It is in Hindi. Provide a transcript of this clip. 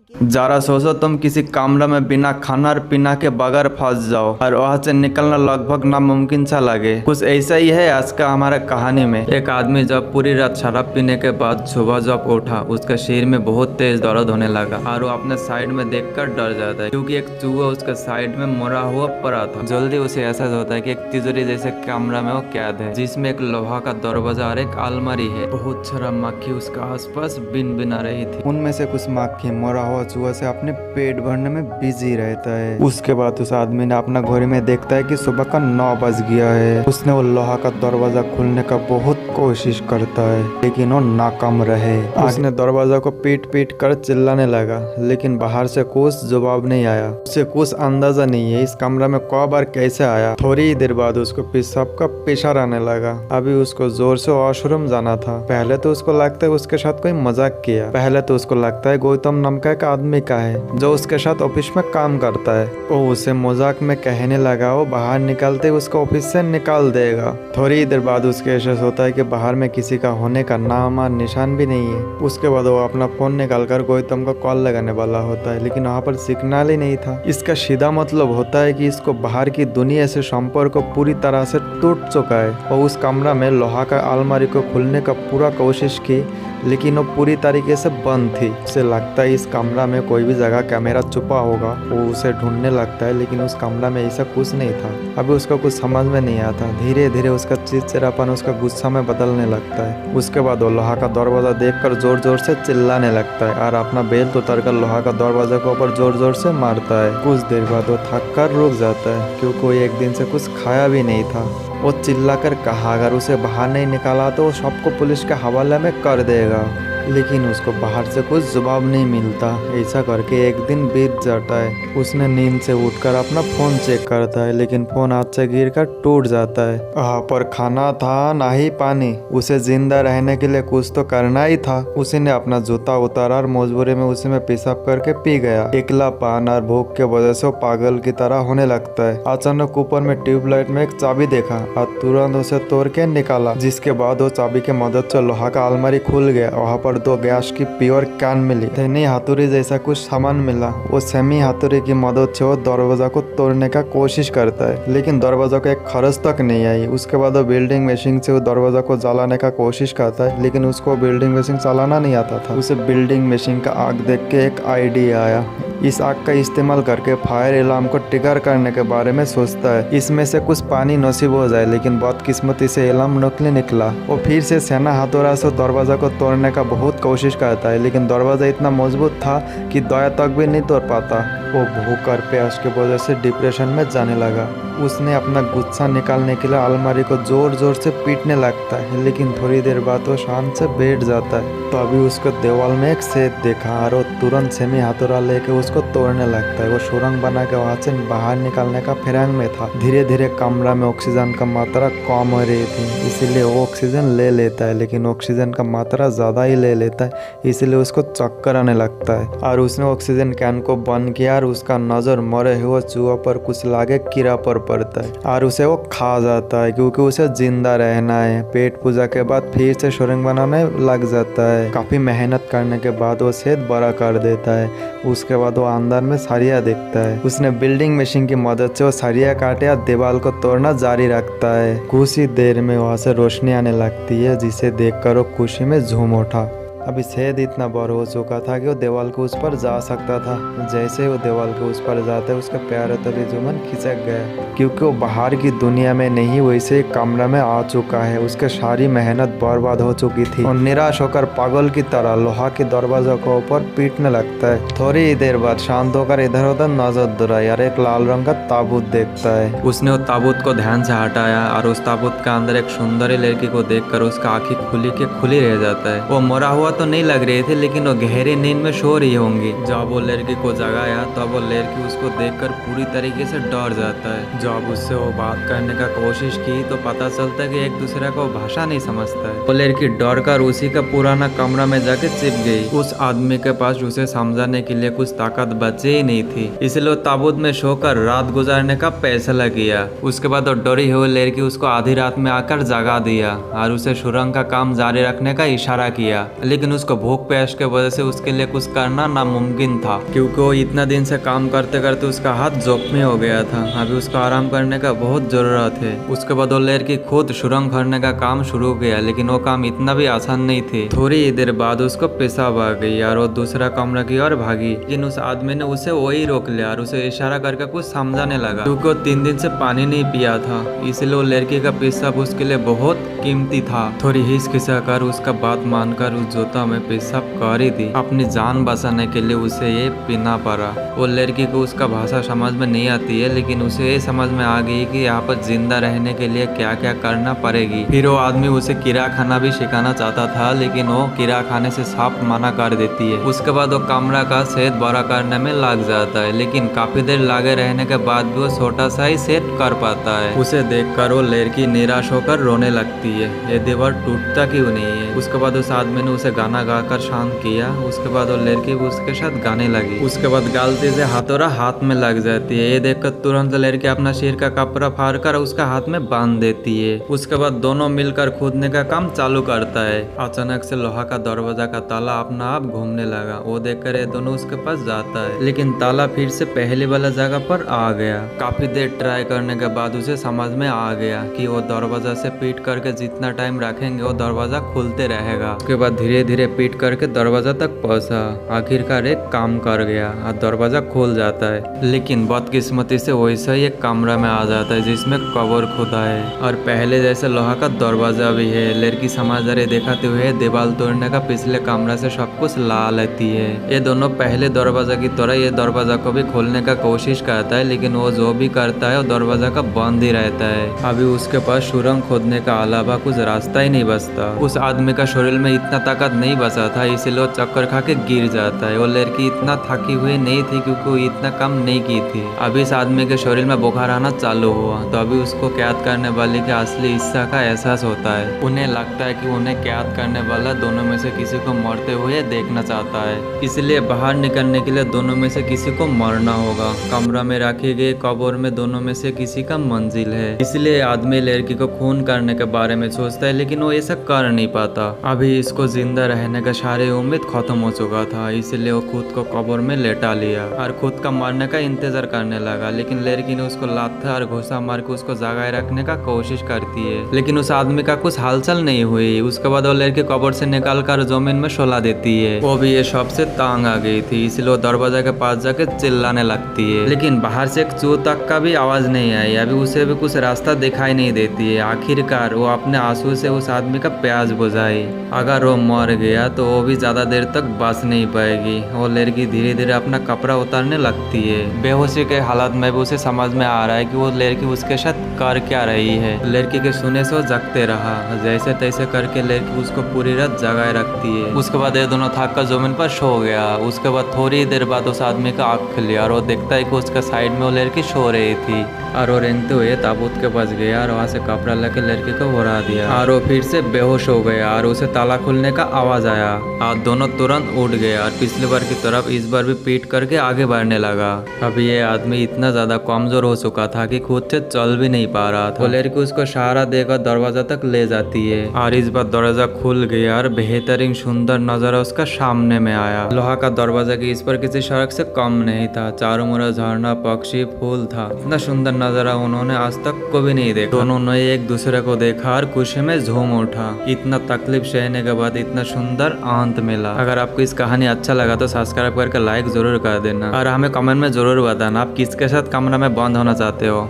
जरा सोचो तुम किसी कमरे में बिना खाना और पीना के बगैर फंस जाओ और वहां से निकलना लगभग नामुमकिन सा लगे। कुछ ऐसा ही है आज का हमारा कहानी में। एक आदमी जब पूरी रात शराब पीने के बाद सुबह जब उठा, उसके शरीर में बहुत तेज दर्द होने लगा और वो अपने साइड में देखकर डर जाता है क्योंकि एक चूहा उसके साइड में मरा हुआ पड़ा था। जल्दी उसे एहसास होता है कि एक तिजोरी जैसे कमरा में वो कैद है जिसमें एक लोहा का दरवाजा और एक अलमारी है। बहुत सारा मक्खी उसके आसपास बिन बिना रही थी। उनमें से कुछ मक्खी मरा हुआ चूहा से अपने पेट भरने में बिजी रहता है। उसके बाद उस आदमी ने अपना घड़ी में देखता है कि सुबह का 9 बज गया है। उसने वो लोहा का दरवाजा खोलने का बहुत कोशिश करता है लेकिन वो नाकाम रहे। उसने दरवाजा को पीट पीट कर चिल्लाने लगा लेकिन बाहर से कुछ जवाब नहीं आया। उसे कुछ अंदाजा नहीं है इस कमरा में कब और कैसे आया। थोड़ी ही देर बाद उसको पेशाब का पेशा आने लगा। अभी उसको जोर से वॉशरूम जाना था। पहले तो उसको लगता है उसके साथ कोई मजाक किया। पहले तो उसको लगता है गौतम नाम का एक आदमी का है जो उसके साथ ऑफिस में काम करता है। वो उसे मजाक में कहने लगा वो बाहर निकलते उसको ऑफिस से निकाल देगा। थोड़ी ही देर बाद उसके एहसास होता है कि बाहर में किसी का होने का नाम और निशान भी नहीं है। उसके बाद वो अपना फोन निकालकर गौतम को कॉल लगाने वाला होता है लेकिन वहाँ पर सिग्नल ही नहीं था। इसका सीधा मतलब होता है कि इसको बाहर की दुनिया से संपर्क पूरी तरह से टूट चुका है। और उस कमरा में लोहा का अलमारी को खोलने का पूरा कोशिश की लेकिन वो पूरी तरीके से बंद थी। उसे लगता है इस कमरा में कोई भी जगह कैमरा छुपा होगा। वो उसे ढूंढने लगता है लेकिन उस कमरा में ऐसा कुछ नहीं था। अभी उसको कुछ समझ में नहीं आता। धीरे धीरे उसका चिड़चिड़ापन उसका गुस्सा में बदलने लगता है। उसके बाद वो लोहा का दरवाजा देखकर जोर जोर से चिल्लाने लगता है और अपना बेल्ट उतारकर लोहा का दरवाजा के ऊपर जोर जोर से मारता है। कुछ देर बाद वो थक कर रुक जाता है क्योंकि वो एक दिन से कुछ खाया भी नहीं था। वो चिल्लाकर कहा अगर उसे बाहर नहीं निकाला तो वो सबको पुलिस के हवाले में कर देगा लेकिन उसको बाहर से कुछ जवाब नहीं मिलता। ऐसा करके एक दिन बीत जाता है। उसने नींद से उठकर अपना फोन चेक करता है लेकिन फोन हाथ से गिरकर टूट जाता है। वहाँ पर खाना था ना ही पानी। उसे जिंदा रहने के लिए कुछ तो करना ही था। उसने अपना जूता उतारा और मजबूरी में उसी में पेशाब करके पी गया। एकला पान और भूख के वजह से वो पागल की तरह होने लगता है। अचानक ऊपर में ट्यूबलाइट में एक चाबी देखा और तुरंत उसे तोड़ के निकाला जिसके बाद वो चाबी की मदद से लोहा का अलमारी खुल गया। वहाँ पर 2 गैस की प्योर कैन मिली। सेमी हाथुरी जैसा कुछ सामान मिला। वो सेमी हाथुरी की मदद से वो दरवाजा को तोड़ने का कोशिश करता है लेकिन दरवाजा को एक खरस तक नहीं आई। उसके बाद वो बिल्डिंग मशीन से वो दरवाजा को जलाने का कोशिश करता है लेकिन उसको बिल्डिंग मशीन चलाना नहीं आता था। उसे बिल्डिंग मशीन का आग देख के एक आइडिया आया। इस आग का इस्तेमाल करके फायर अलार्म को ट्रिगर करने के बारे में सोचता है। इसमें से कुछ पानी नसीब हो जाए लेकिन बदकिस्मती से अलार्म नकली निकला। वो फिर से सेना हथौड़ा से दरवाजा को तोड़ने का बहुत कोशिश करता है लेकिन दरवाजा इतना मजबूत था कि दया तक भी नहीं तोड़ पाता। वो भूख और प्यास की वजह से डिप्रेशन में जाने लगा। उसने अपना गुस्सा निकालने के लिए अलमारी को जोर जोर से पीटने लगता है लेकिन थोड़ी देर बाद वो शांत से बैठ जाता है। तो अभी उसको दीवार में एक छेद देखा और वो तुरंत सेमी हथौड़ा लेके उसको तोड़ने लगता है। वो सुरंग बना के वहां से बाहर निकलने का फिरांग में था। धीरे धीरे कमरा में ऑक्सीजन का मात्रा कम हो रही थी इसीलिए वो ऑक्सीजन ले लेता है लेकिन ऑक्सीजन का मात्रा ज्यादा ही ले लेता है इसलिए उसको चक्कर आने लगता है। और उसने ऑक्सीजन कैन को बंद किया और उसका नजर मरे हुए चूहा पर कुछ लागे कीड़ा पर पड़ता है और उसे वो खा जाता है क्योंकि उसे जिंदा रहना है। पेट पूजा के बाद फिर से सुरंग बनाने लग जाता है। काफी मेहनत करने के बाद वो छेद बड़ा कर देता है। उसके बाद वो अंदर में सरिया देखता है। उसने बिल्डिंग मशीन की मदद से वो सरिया काटे और दीवार को तोड़ना जारी रखता है। कुछ ही देर में वहां से रोशनी आने लगती है जिसे देखकर वो खुशी में झूम उठा। अभी छेद इतना बड़ा हो चुका था कि वो दीवार के उस पर जा सकता था। जैसे वो दीवार के उस पर जाता है उसका प्यारा तली जुमन खिसक गया क्योंकि वो बाहर की दुनिया में नहीं वैसे ही कमरा में आ चुका है। उसके सारी मेहनत बर्बाद हो चुकी थी और निराश होकर पागल की तरह लोहा के दरवाजा के ऊपर पीटने लगता है। थोड़ी ही देर बाद शांत होकर इधर उधर नजर दौड़ाई और एक लाल रंग का ताबूत देखता है। उसने वो ताबूत को ध्यान से हटाया और उस ताबूत के अंदर एक सुंदरी लड़की को देखकर उसका आंखें खुली के खुली रह जाता है। वो मरा हुआ तो नहीं लग रही थी लेकिन वो गहरी नींद में सो रही होंगी। जब वो लड़की को जगाया तब वो लड़की उसको देखकर पूरी तरीके से डर जाता है। जब उससे वो बात करने का कोशिश की तो पता चलता है कि एक दूसरे को भाषा नहीं समझता है। वो लड़की डर कर उसी का पुराना कमरा में जाके छिप गई। उस आदमी के पास उसे समझाने के लिए कुछ ताकत बची ही नहीं थी इसलिए वो ताबूत में सोकर रात गुजारने का फैसला किया। उसके बाद वो डरी हुई लड़की उसको आधी रात में आकर जगा दिया और उसे सुरंग का काम जारी रखने का इशारा किया लेकिन लेकिन उसको भूख प्यास के वजह से उसके लिए कुछ करना नामुमकिन था, क्योंकि वो इतना दिन से काम करते करते उसका हाथ जोखमी हो गया था। अभी उसको आराम करने का बहुत जरूरत है। उसके बाद वो लड़की खुद सुरंग भरने का काम शुरू किया, लेकिन वो काम इतना भी आसान नहीं थे। थोड़ी देर बाद उसको पेशाब आ गई और वो दूसरा कमरा की ओर भागी, लेकिन उस आदमी ने उसे वही रोक लिया और उसे इशारा करके कुछ समझाने लगा, क्योंकि वो 3 दिन से पानी नहीं पिया था, इसलिए वो लड़की का पेशाब उसके लिए बहुत कीमती था। थोड़ी हिचकिचाकर उसका बात मानकर उस जोता में पेशाब कर ही दी। अपनी जान बचाने के लिए उसे ये पीना पड़ा। वो लड़की को उसका भाषा समझ में नहीं आती है, लेकिन उसे ये समझ में आ गई कि यहाँ पर जिंदा रहने के लिए क्या क्या करना पड़ेगी। फिर वो आदमी उसे कीड़ा खाना भी सिखाना चाहता था, लेकिन वो कीड़ा खाने से साफ मना कर देती है। उसके बाद वो कमरा का सेट बड़ा करने में लग जाता है, लेकिन काफी देर लगे रहने के बाद भी वो छोटा सा ही सेट कर पाता है। उसे देखकर वो लड़की निराश होकर रोने लगती है, ये दीवार टूटता क्यों नहीं है। उसके बाद उस आदमी ने उसे गाना गाकर शांत किया। उसके बाद वो लड़की भी उसके साथ गाने लगी। उसके बाद गलती से हथौड़ा हाथ में लग जाती है। ये देखकर तुरंत लड़की अपना सिर का कपड़ा फाड़ कर उसका हाथ में बांध देती है। उसके बाद दोनों मिलकर खोदने का काम चालू करता है। अचानक से लोहा का दरवाजा का ताला अपना आप घूमने लगा। वो देखकर ये दोनों उसके पास जाता है, लेकिन ताला फिर से पहले वाला जगह पर आ गया। काफी देर ट्राई करने के बाद उसे समझ में आ गया कि वो दरवाजा से पीट करके जितना टाइम रखेंगे वो दरवाजा खुलते रहेगा। उसके बाद धीरे धीरे पीट करके दरवाजा तक पहुंचा। आखिरकार एक काम कर गया और दरवाजा खोल जाता है, लेकिन बदकिस्मती से वैसा ही एक कमरा में आ जाता है जिसमें कबर खुदा है और पहले जैसे लोहा का दरवाजा भी है। लड़की समझदारी दिखाते हुए दीवार तोड़ने का पिछले कमरा से सब कुछ ला लेती है। ये दोनों पहले दरवाजा की तरह ये दरवाजा को भी खोलने का कोशिश करता है, लेकिन वो जो भी करता है वो दरवाजा का बंद ही रहता है। अभी उसके पास सुरंग खोदने का अलावा कुछ रास्ता ही नहीं बचता। उस आदमी का शरीर में इतना ताकत नहीं बचा था, इसलिए वो चक्कर खा के गिर जाता है। वो लड़की इतना थकी हुई नहीं थी क्योंकि वो इतना काम नहीं की थी। अभी इस आदमी के शरीर में बुखार आना चालू हुआ तो अभी उसको कैद करने वाले के असली हिस्सा का एहसास होता है। उन्हें लगता है कि उन्हें कैद करने वाला दोनों में से किसी को मरते हुए देखना चाहता है, इसलिए बाहर निकलने के लिए दोनों में से किसी को मरना होगा। कमरा में रखी गई कब्र में दोनों में से किसी का मंजिल है, इसलिए आदमी लड़की को खून करने के बारे में सोचता है, लेकिन वो ऐसा कर नहीं पाता। अभी इसको जिंदा रहने का सारी उम्मीद खत्म हो चुका था, इसलिए वो खुद को कब्र में लेटा लिया और खुद का मरने का इंतजार करने लगा। लेकिन लड़की ने उसको लात और घुसा मार के उसको जगाए रखने का कोशिश करती है, लेकिन उस आदमी का कुछ हलचल नहीं हुई। उसके बाद वो लड़की कब्र से निकाल कर जमीन में सुला देती है। वो भी ये सबसे तंग आ गई थी, इसलिए वो दरवाजा के पास जाके चिल्लाने लगती है, लेकिन बाहर से एक चू तक का भी आवाज नहीं आई। अभी उसे भी कुछ रास्ता दिखाई नहीं देती है। आखिरकार वो अपने आंसू से उस आदमी का प्यास बुझाई। अगर वो मर गया तो वो भी ज्यादा देर तक बच नहीं पाएगी। वो लड़की धीरे धीरे अपना कपड़ा उतारने लगती है। बेहोशी के हालत में भी उसे समझ में आ रहा है कि वो लड़की उसके साथ कर क्या रही है। लड़की के सुने से वो जगते रहा। जैसे तैसे करके लड़की उसको पूरी रात जगाए रखती है। उसके बाद ये दोनों थक कर जमीन पर सो गया। उसके बाद थोड़ी देर बाद उस आदमी का आँख खुली और वो देखता है कि उसका साइड में वो लड़की सो रही थी और वो रेंगते हुए ताबूत के पास गया और वहाँ से कपड़ा लेके लड़की को उड़ा दिया और वो फिर से बेहोश हो गया और उसे ताला खुलने का आवाज आया और दोनों तुरंत उठ गए और पिछली बार की तरफ इस बार भी पीट करके आगे बढ़ने लगा। अभी ये आदमी इतना ज्यादा कमजोर हो चुका था कि खुद से चल भी नहीं पा रहा था। वो लड़की उसको सहारा देकर दरवाजा तक ले जाती है और इस बार दरवाजा खुल गया और बेहतरीन सुंदर नजारा उसका सामने में आया। लोहा का दरवाजा की इस पर किसी सड़क से कम नहीं था। चारों मुड़ा झरना, पक्षी, फूल था। इतना सुंदर नजारा उन्होंने आज तक को भी नहीं देखा। दोनों ने एक दूसरे को देखा और खुशी में झूम उठा। इतना तकलीफ सहने के बाद इतना सुंदर अंत मिला। अगर आपको इस कहानी अच्छा लगा तो सब्सक्राइब करके लाइक जरूर कर देना और हमें कमेंट में जरूर बताना आप किसके साथ कमरा में बंद होना चाहते हो।